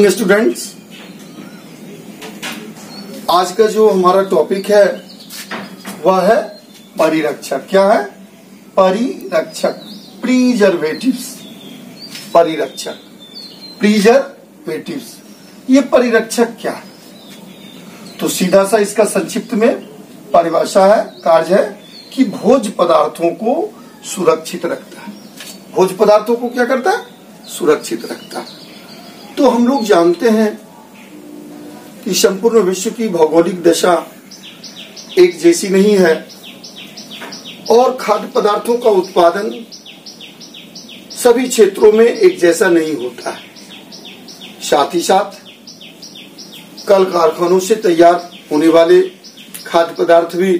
Evening students, आज का जो हमारा टॉपिक है वह है परिरक्षक। क्या है? परिरक्षक, प्रिजर्वेटिव्स। परिरक्षक, प्रिजर्वेटिव्स। ये परिरक्षक क्या है? तो सीधा सा इसका संक्षिप्त में परिभाषा है, कार्य है कि भोज्य पदार्थों को सुरक्षित रखता है। भोज्य पदार्थों को क्या करता है? सुरक्षित रखता है। तो हम लोग जानते हैं कि संपूर्ण विश्व की भौगोलिक दशा एक जैसी नहीं है और खाद्य पदार्थों का उत्पादन सभी क्षेत्रों में एक जैसा नहीं होता है। साथ ही साथ कल कारखानों से तैयार होने वाले खाद्य पदार्थ भी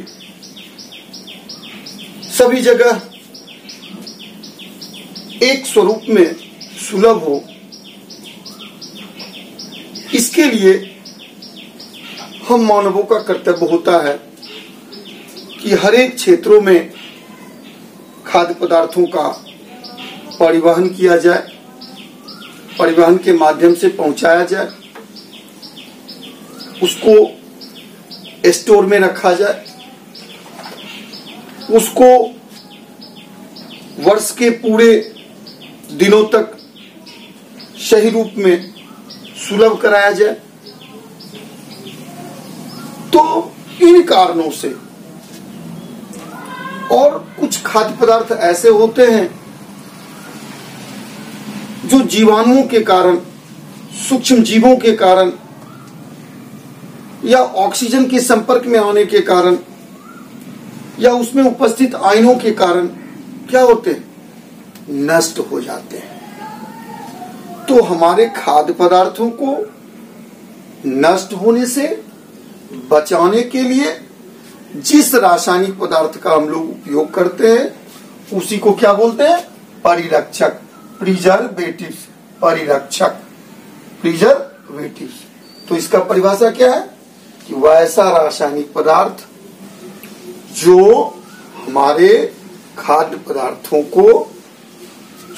सभी जगह एक स्वरूप में सुलभ हो, इसके लिए हम मानवों का कर्तव्य होता है कि हर एक क्षेत्रों में खाद्य पदार्थों का परिवहन किया जाए, परिवहन के माध्यम से पहुंचाया जाए, उसको स्टोर में रखा जाए, उसको वर्ष के पूरे दिनों तक सही रूप में सुलभ कराया जाए। तो इन कारणों से और कुछ खाद्य पदार्थ ऐसे होते हैं जो जीवाणुओं के कारण, सूक्ष्म जीवों के कारण या ऑक्सीजन के संपर्क में आने के कारण या उसमें उपस्थित आयनों के कारण क्या होते हैं? नष्ट हो जाते हैं। तो हमारे खाद्य पदार्थों को नष्ट होने से बचाने के लिए जिस रासायनिक पदार्थ का हम लोग उपयोग करते हैं उसी को क्या बोलते हैं? परिरक्षक, प्रिजर्वेटिव्स। परिरक्षक, प्रिजर्वेटिव्स। तो इसका परिभाषा क्या है कि वह ऐसा रासायनिक पदार्थ जो हमारे खाद्य पदार्थों को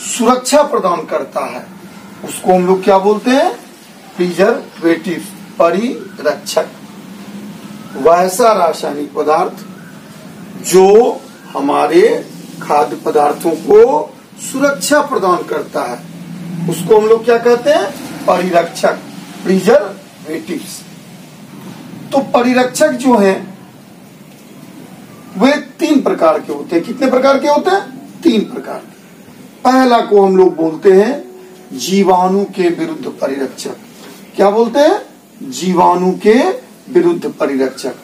सुरक्षा प्रदान करता है उसको हम लोग क्या बोलते हैं? प्रिजर्वेटिव, परिरक्षक। वह ऐसा रासायनिक पदार्थ जो हमारे खाद्य पदार्थों को सुरक्षा प्रदान करता है उसको हम लोग क्या कहते हैं? परिरक्षक, प्रिजर्वेटिव्स। तो परिरक्षक जो है वे 3 प्रकार के होते हैं। कितने प्रकार के होते हैं? 3 प्रकार के। पहला को हम लोग बोलते हैं जीवाणु के विरुद्ध परिरक्षक। क्या बोलते हैं? जीवाणु के विरुद्ध परिरक्षक,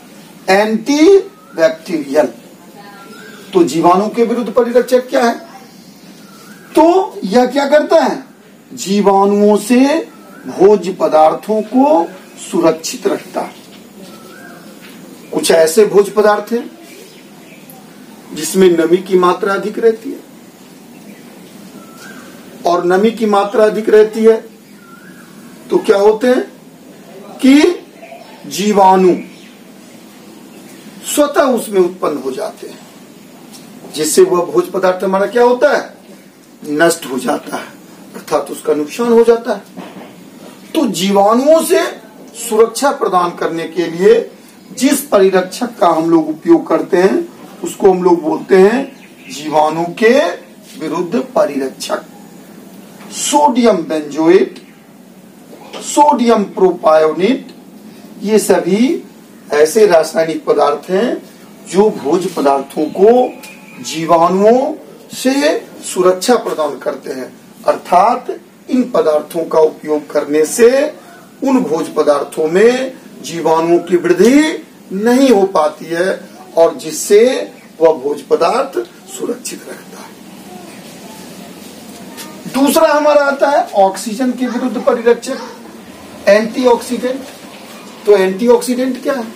एंटी बैक्टीरियल। तो जीवाणु के विरुद्ध परिरक्षक क्या है? तो यह क्या करता है? जीवाणुओं से भोज्य पदार्थों को सुरक्षित रखता है। कुछ ऐसे भोज्य पदार्थ हैं जिसमें नमी की मात्रा अधिक रहती है और नमी की मात्रा अधिक रहती है तो क्या होते हैं कि जीवाणु स्वतः उसमें उत्पन्न हो जाते हैं, जिससे वह भोज्य पदार्थ हमारा क्या होता है? नष्ट हो जाता है, अर्थात उसका नुकसान हो जाता है। तो जीवाणुओं से सुरक्षा प्रदान करने के लिए जिस परिरक्षक का हम लोग उपयोग करते हैं उसको हम लोग बोलते हैं जीवाणु के विरुद्ध परिरक्षक। सोडियम बेंजोएट, सोडियम प्रोपायोनेट, ये सभी ऐसे रासायनिक पदार्थ हैं जो भोज्य पदार्थों को जीवाणुओं से सुरक्षा प्रदान करते हैं। अर्थात इन पदार्थों का उपयोग करने से उन भोज्य पदार्थों में जीवाणुओं की वृद्धि नहीं हो पाती है और जिससे वह भोज्य पदार्थ सुरक्षित रहता है। दूसरा हमारा आता है ऑक्सीजन के विरुद्ध परिरक्षक, एंटीऑक्सीडेंट। तो एंटीऑक्सीडेंट क्या है?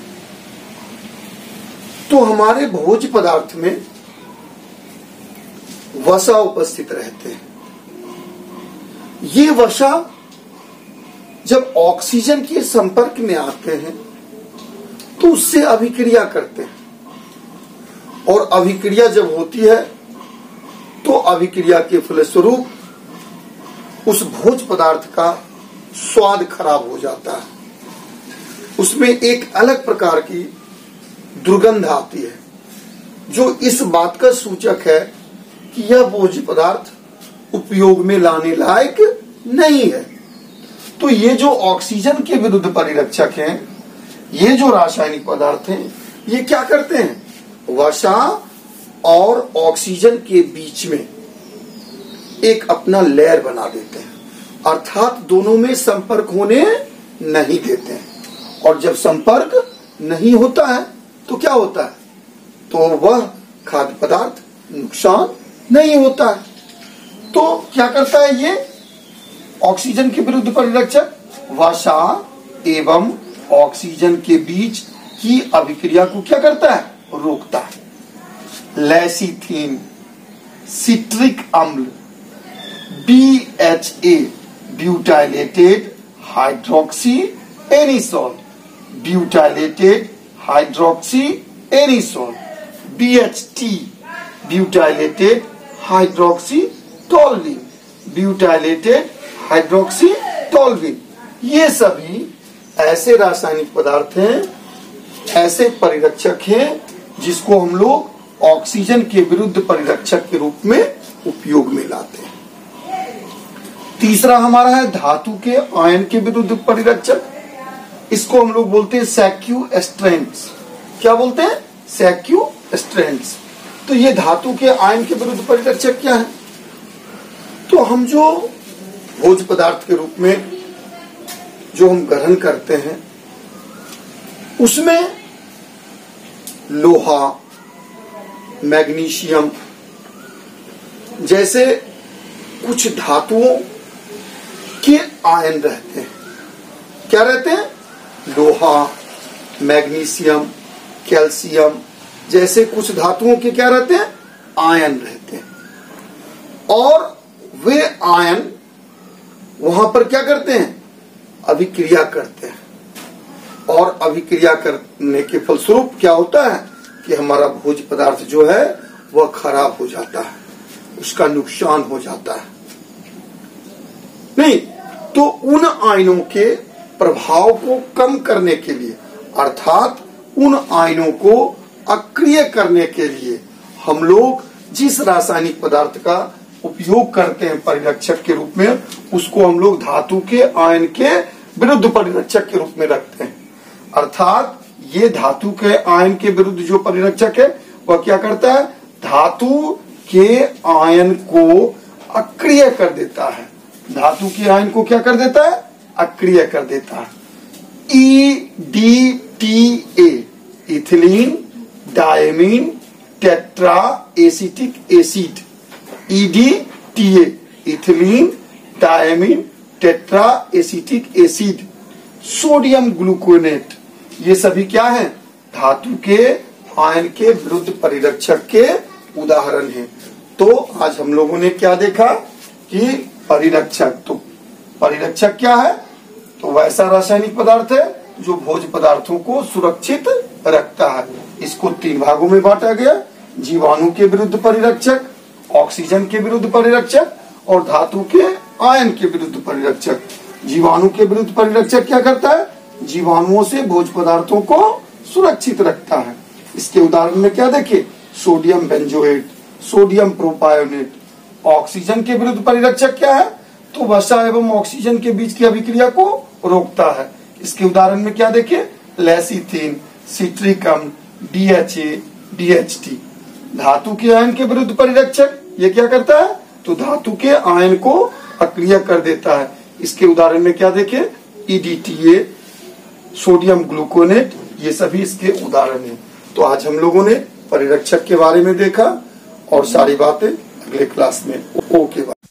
तो हमारे भोज्य पदार्थ में वसा उपस्थित रहते हैं। ये वसा जब ऑक्सीजन के संपर्क में आते हैं तो उससे अभिक्रिया करते हैं और अभिक्रिया जब होती है तो अभिक्रिया के फलस्वरूप उस भोज्य पदार्थ का स्वाद खराब हो जाता है, उसमें एक अलग प्रकार की दुर्गंध आती है जो इस बात का सूचक है कि यह भोज्य पदार्थ उपयोग में लाने लायक नहीं है। तो ये जो ऑक्सीजन के विरुद्ध परिरक्षक हैं, ये जो रासायनिक पदार्थ हैं, ये क्या करते हैं? वसा और ऑक्सीजन के बीच में एक अपना लेयर बना देते हैं, अर्थात दोनों में संपर्क होने नहीं देते हैं। और जब संपर्क नहीं होता है तो क्या होता है? तो वह खाद्य पदार्थ नुकसान नहीं होता है। तो क्या करता है ये ऑक्सीजन के विरुद्ध परिरक्षक? वसा एवं ऑक्सीजन के बीच की अभिक्रिया को क्या करता है? रोकता है। लेसिथीन, सिट्रिक अम्ल, BHA butylated hydroxy anisole, butylated hydroxy anisole, BHT butylated hydroxy toluene, butylated hydroxy toluene, ये सभी ऐसे रासायनिक पदार्थ हैं, ऐसे परिरक्षक हैं जिसको हम लोग ऑक्सीजन के विरुद्ध परिरक्षक के रूप में उपयोग में लाते हैं। तीसरा हमारा है धातु के आयन के विरुद्ध परिरक्षक, इसको हम लोग बोलते हैं सेक्यूएस्ट्रेंट्स। क्या बोलते हैं? सेक्यूएस्ट्रेंट्स। तो ये धातु के आयन के विरुद्ध परिरक्षक क्या है? तो हम जो भोज्य पदार्थ के रूप में जो हम ग्रहण करते हैं उसमें लोहा, मैग्नीशियम जैसे कुछ धातुओं के आयन रहते हैं। क्या रहते हैं? लोहा, मैग्नीशियम, कैल्शियम जैसे कुछ धातुओं के क्या रहते हैं? आयन रहते हैं। और वे आयन वहां पर क्या करते हैं? अभिक्रिया करते हैं। और अभिक्रिया करने के फलस्वरूप क्या होता है कि हमारा भोज्य पदार्थ जो है वह खराब हो जाता है, उसका नुकसान हो जाता है। नहीं तो उन आयनों के प्रभाव को कम करने के लिए, अर्थात उन आयनों को अक्रिय करने के लिए हम लोग जिस रासायनिक पदार्थ का उपयोग करते हैं परिरक्षक के रूप में, उसको हम लोग धातु के आयन के विरुद्ध परिरक्षक के रूप में रखते हैं। अर्थात ये धातु के आयन के विरुद्ध जो परिरक्षक है वह क्या करता है? धातु के आयन को अक्रिय कर देता है। धातु के आयन को क्या कर देता है? अक्रिय कर देता है। EDTA ethylene diamine tetra acetic acid, EDTA ethylene diamine tetra acetic acid, sodium gluconate, ये सभी क्या है? धातु के आयन के विरुद्ध परिरक्षक के उदाहरण हैं। तो आज हम लोगों ने क्या देखा कि परिरक्षक, तो परिरक्षक क्या है? तो वैसा रासायनिक पदार्थ है जो भोज्य पदार्थों को सुरक्षित रखता है। इसको 3 भागों में बांटा गया: जीवाणु के विरुद्ध परिरक्षक, ऑक्सीजन के विरुद्ध परिरक्षक और धातु के आयन के विरुद्ध परिरक्षक। जीवाणु के विरुद्ध परिरक्षक क्या करता है? जीवाणुओं से भोज्य पदार्थों को सुरक्षित रखता है। इसके उदाहरण में क्या देखिए? Sodium benzoate, sodium propionate. Oxygen के विरुद्ध परिरक्षक क्या है? तो वसा एवं ऑक्सीजन के बीच की अभिक्रिया को रोकता है। इसके उदाहरण में क्या देखिए? लेसिथीन, सिट्रिक अम्ल, BHA, DHT। धातु के आयन के विरुद्ध परिरक्षक ये क्या करता है? तो धातु के आयन को अक्रिय कर देता है। इसके उदाहरण में क्या देखें? EDTA, सोडियम ग्लूकोनेट, ये सभी इसके उदाहरण हैं। तो आज हम लोगों ने परिरक्षक के बारे में देखा और सारी बातें अगले क्लास में ओके।